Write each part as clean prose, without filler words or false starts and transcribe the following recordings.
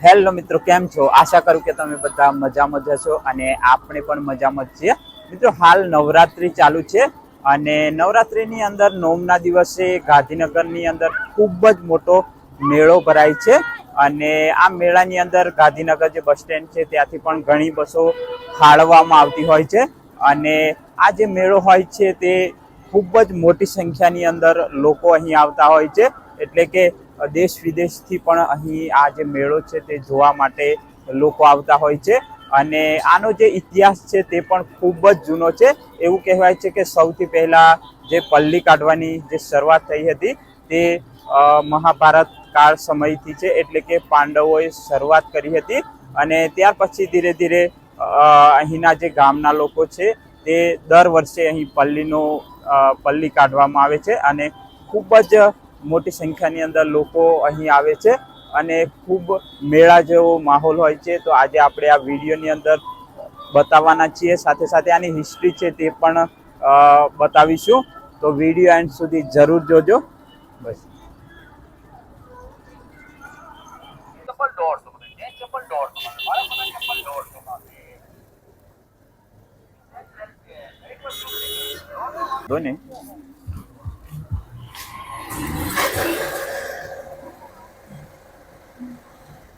Hello મિત્રો, કેમ છો? આશા કરું કે તમે બધા મજામાં જ છો અને આપણે પણ મજામાં જ છીએ. મિત્રો, હાલ નવરાત્રી ચાલુ છે અને નવરાત્રીની અંદર 9ના દિવસે ગાંધીનગરની અંદર ખૂબ જ મોટો મેળો ભરાય છે અને આ મેળાની અંદર ગાંધીનગર જે બસ સ્ટેન્ડ છે ત્યાંથી પણ ઘણી બસો ફાળવવામાં આવતી હોય છે અને આ જે મેળો હોય છે તે ખૂબ જ મોટી સંખ્યાની અંદર લોકો અહીં આવતા હોય છે. એટલે કે દેશ વિદેશથી પણ અહીં આ જે મેળો છે તે જોવા માટે લોકો આવતા હોય છે અને આનો જે ઇતિહાસ છે તે પણ ખૂબ જ જૂનો છે. એવું કહેવાય છે કે સૌથી પહેલાં જે પલ્લી કાઢવાની જે શરૂઆત થઈ હતી તે મહાભારત કાળ સમયથી છે. એટલે કે પાંડવોએ શરૂઆત કરી હતી અને ત્યાર પછી ધીરે ધીરે અહીંના જે ગામના લોકો છે તે દર વર્ષે અહીં પલ્લી કાઢવામાં આવે છે અને ખૂબ જ મોટી સંખ્યાની અંદર લોકો અહીં આવે છે અને ખૂબ મેળા જેવો માહોલ હોય છે. તો આજે આપણે આ વિડીયોની અંદર બતાવવાના છીએ, સાથે સાથે આની હિસ્ટ્રી છે તે પણ બતાવીશું. તો વિડીયો એન્ડ સુધી જરૂર જોજો. બસ ને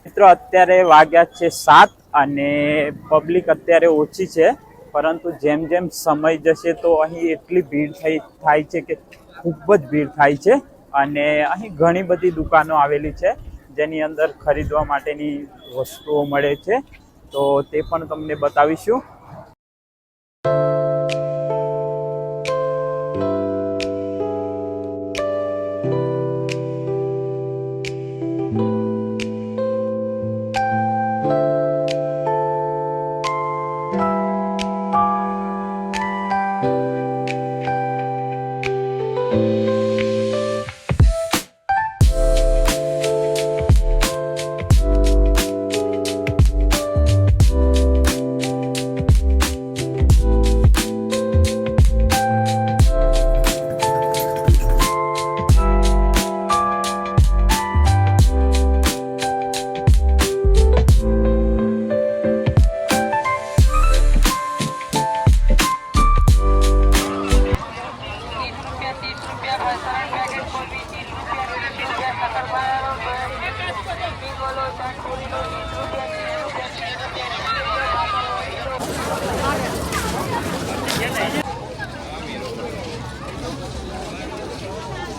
મિત્રો, અત્યારે વાગ્યા છે 7 અને પબ્લિક અત્યારે ઓછી છે, પરંતુ જેમ જેમ સમય જશે તો અહીં એટલી ભીડ થાય છે કે ખૂબ જ ભીડ થાય છે અને અહીં ઘણી બધી દુકાનો આવેલી છે જેની અંદર ખરીદવા માટેની વસ્તુઓ મળે છે. તો તે પણ તમને બતાવીશું.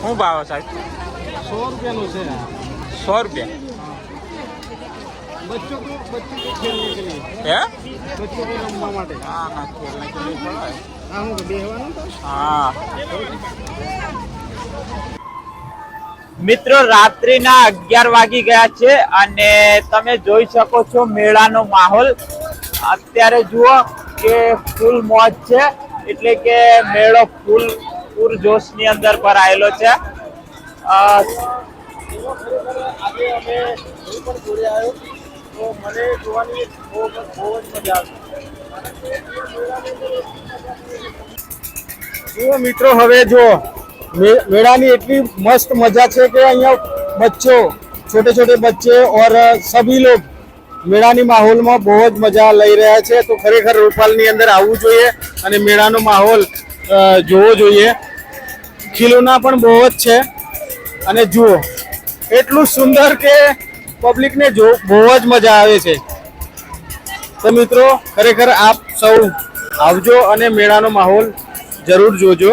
શું ભાવ સાહેબ? 100 रुपया છે. 100 रुपया बच्चों को खेलने के लिए है? बच्चों को रमवा માટે. हाँ हाँ, खेलने के लिए थोड़ा है. આ હું બેહવાનું તો. हाँ મિત્રો, રાત્રિના 11 વાગી ગયા છે અને તમે જોઈ શકો છો મેળાનો માહોલ. અત્યારે જુઓ કે ફૂલ મોજ છે, એટલે કે મેળો ફૂલ પૂરજોશની અંદર ભરાયેલો છે. આજે અમે હું પણ જોડે આવ્યો તો મને જોવાની બહુ જ મજા આવી. જુઓ મિત્રો, હવે જો મેળાની એટલી મસ્ત મજા છે કે અહીંયા બચ્ચો छोटे छोटे बच्चे और सभी लोग મેળાની માહોલમાં બહુ જ મજા લઈ રહ્યા છે. તો ખરેખર રૂપાલની અંદર આવવું જોઈએ અને મેળાનો માહોલ જોવો જોઈએ. ખીલોના પણ બહુ જ છે અને જુઓ એટલું સુંદર કે પબ્લિકને બહુ જ મજા આવે છે. તો મિત્રો, ખરેખર આપ સૌ આવજો અને મેળાનો માહોલ જરૂર જોજો.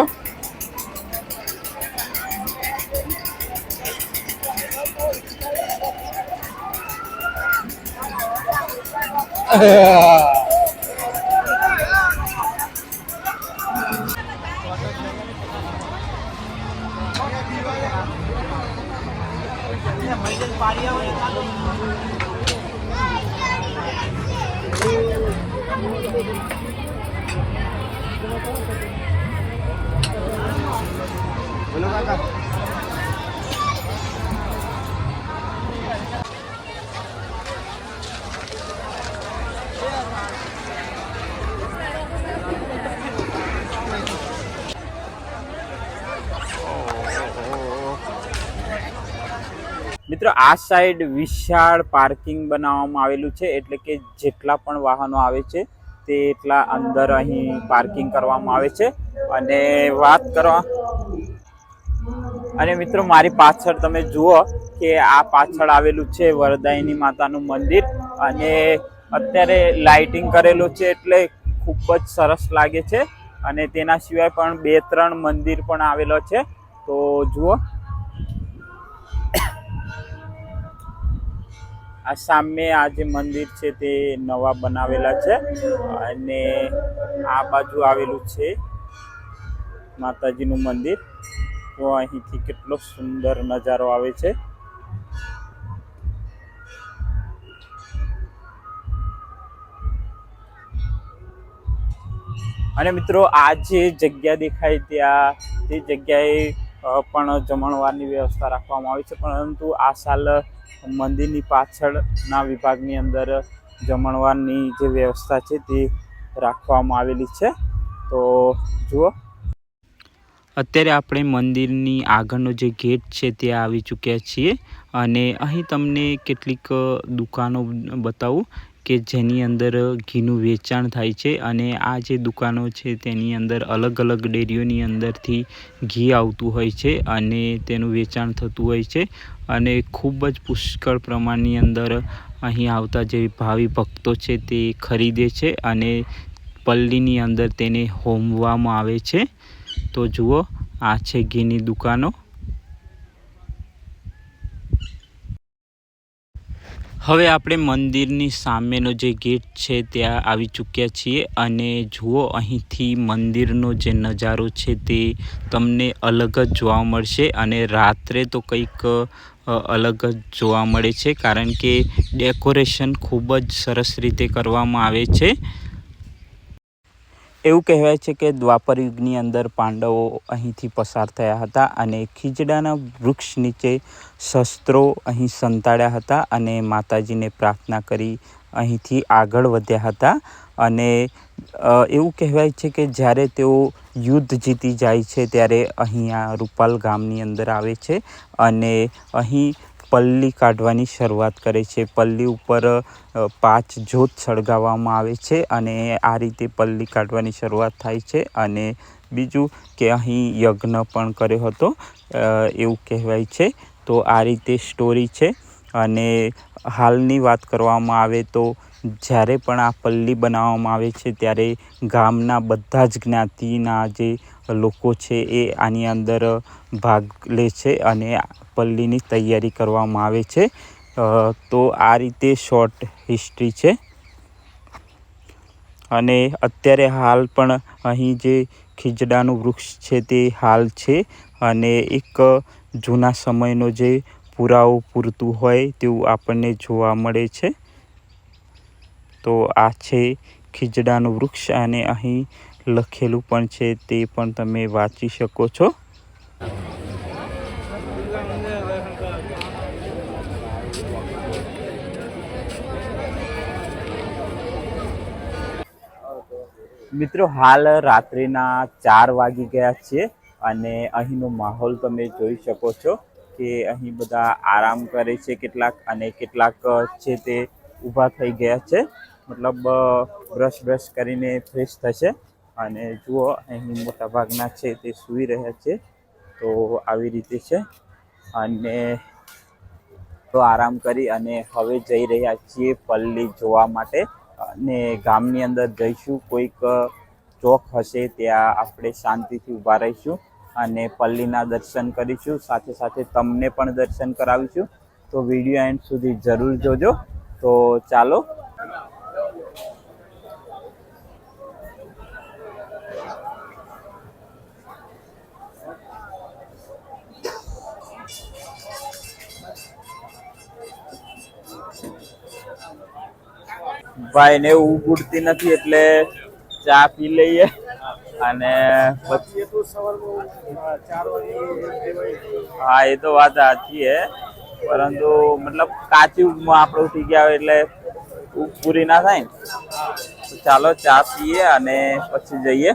બોલો કાકા. મિત્રો આ સાઈડ વિશાળ પાર્કિંગ બનાવવામાં આવેલું છે, એટલે કે જેટલા પણ વાહનો આવે છે તે એટલા અંદર અહીં પાર્કિંગ કરવામાં આવે છે. અને વાત કરવા અને મિત્રો મારી પાછળ તમે જુઓ કે આ પાછળ આવેલું છે વરદાયિની માતાનું મંદિર, અને અત્યારે લાઇટિંગ કરેલું છે એટલે ખૂબ જ સરસ લાગે છે. અને તેના સિવાય પણ 2-3 મંદિર પણ આવેલો છે. તો જુઓ આ સામે આ જે મંદિર છે તે નવા બનાવેલા છે, અને આ બાજુ આવેલું છે માતાજીનું મંદિર. તો અહીંથી કેટલો સુંદર નજારો આવે છે. અને મિત્રો આ જે જગ્યા દેખાય ત્યાં તે જગ્યાએ પણ જમણવારની વ્યવસ્થા રાખવામાં આવી છે, પરંતુ આ સાલ મંદિરની પાછળના વિભાગની અંદર જમણવારની જે વ્યવસ્થા છે તે રાખવામાં આવેલી છે. તો જુઓ અત્યારે આપણે મંદિરની આગળનો જે ગેટ છે ત્યાં આવી ચૂક્યા છીએ, અને અહીં તમને કેટલીક દુકાનો બતાવું કે જેની અંદર ઘીનું વેચાણ થાય છે. અને આ જે દુકાનો છે તેની અંદર અલગ અલગ ડેરીઓની અંદરથી ઘી આવતું હોય છે અને તેનું વેચાણ થતું હોય છે. અને ખૂબ જ પુષ્કળ પ્રમાણની અંદર અહીં આવતા જે ભાવિ ભક્તો છે તે ખરીદે છે અને પલ્લીની અંદર તેને હોમવામાં આવે છે. તો જુઓ આ છે ઘીની દુકાનો. હવે આપણે મંદિરની સામેનો જે ગેટ છે ત્યાં આવી ચૂક્યા છીએ, અને જુઓ અહીંથી મંદિરનો જે નજારો છે તે તમને અલગ જ જોવા મળશે. અને રાત્રે તો કંઈક અલગ જ જોવા મળે છે, કારણ કે ડેકોરેશન ખૂબ જ સરસ રીતે કરવામાં આવે છે. એવું કહેવાય છે કે દ્વાપર યુગની અંદર પાંડવો અહીંથી પસાર થયા હતા અને ખીજડાના વૃક્ષ નીચે શસ્ત્રો અહીં સંતાડ્યા હતા અને માતાજીને પ્રાર્થના કરી અહીંથી આગળ વધ્યા હતા. અને એવું કહેવાય છે કે જ્યારે તેઓ યુદ્ધ જીતી જાય છે ત્યારે અહીંયા રૂપાલ ગામની અંદર આવે છે અને અહીં પલ્લી કાઢવાની શરૂઆત કરે છે. પલ્લી ઉપર 5 જ્યોત સળગાવવામાં આવે છે અને આ રીતે પલ્લી કાઢવાની શરૂઆત થાય છે. અને બીજું કે અહીં યજ્ઞ પણ કર્યો હતો એવું કહેવાય છે. તો આ રીતે સ્ટોરી છે. અને હાલની વાત કરવામાં આવે તો જ્યારે પણ આ પલ્લી બનાવવામાં આવે છે ત્યારે ગામના બધા જ જ્ઞાતિના જે લોકો છે એ આની અંદર ભાગ લે છે અને પલ્લીની તૈયારી કરવામાં આવે છે. તો આ રીતે શોર્ટ હિસ્ટ્રી છે. અને અત્યારે હાલ પણ અહીં જે ખીજડાનું વૃક્ષ છે તે હાલ છે, અને એક જૂના સમયનો જે પુરાવો પૂરતું હોય તેવું આપણને જોવા મળે છે. તો આ છે ખીજડાનું વૃક્ષ, અને અહીં લખેલું પણ છે તે પણ તમે વાંચી શકો છો. મિત્રો હાલ રાત્રિના 4 વાગી ગયા છે અને અહીંનો માહોલ તમે જોઈ શકો છો કે અહીં બધા આરામ કરે છે કેટલાક, અને કેટલાક છે તે ઊભા થઈ ગયા છે, મતલબ બ્રશ કરીને ફ્રેશ થશે. અને જુઓ અહીં મોટા ભાગના છે તે સૂઈ રહ્યા છે. તો આવી રીતે છે, અને તો આરામ કરી અને હવે જઈ રહ્યા છીએ પલ્લી જોવા માટે. અને ગામની અંદર જઈશું, કોઈક ચોક હશે ત્યાં આપણે શાંતિથી ઊભા રહીશું અને પલ્લીના દર્શન કરીશું, સાથે સાથે તમને પણ દર્શન કરાવીશું. તો વિડીયો એન્ડ સુધી જરૂર જોજો. તો ચાલો ભાઈ ને ઊંઘ ઉડતી નથી એટલે ચા પી લઈએ અને પછી હા એ તો વાત સાચી હે, પરંતુ મતલબ કાચી ઊંઘમાં આપણે ઉઠી ગયા હોય એટલે ઊંઘ પૂરી ના થાય. તો ચાલો ચા પીએ અને પછી જઈએ.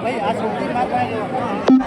ભાઈ આ છોકરી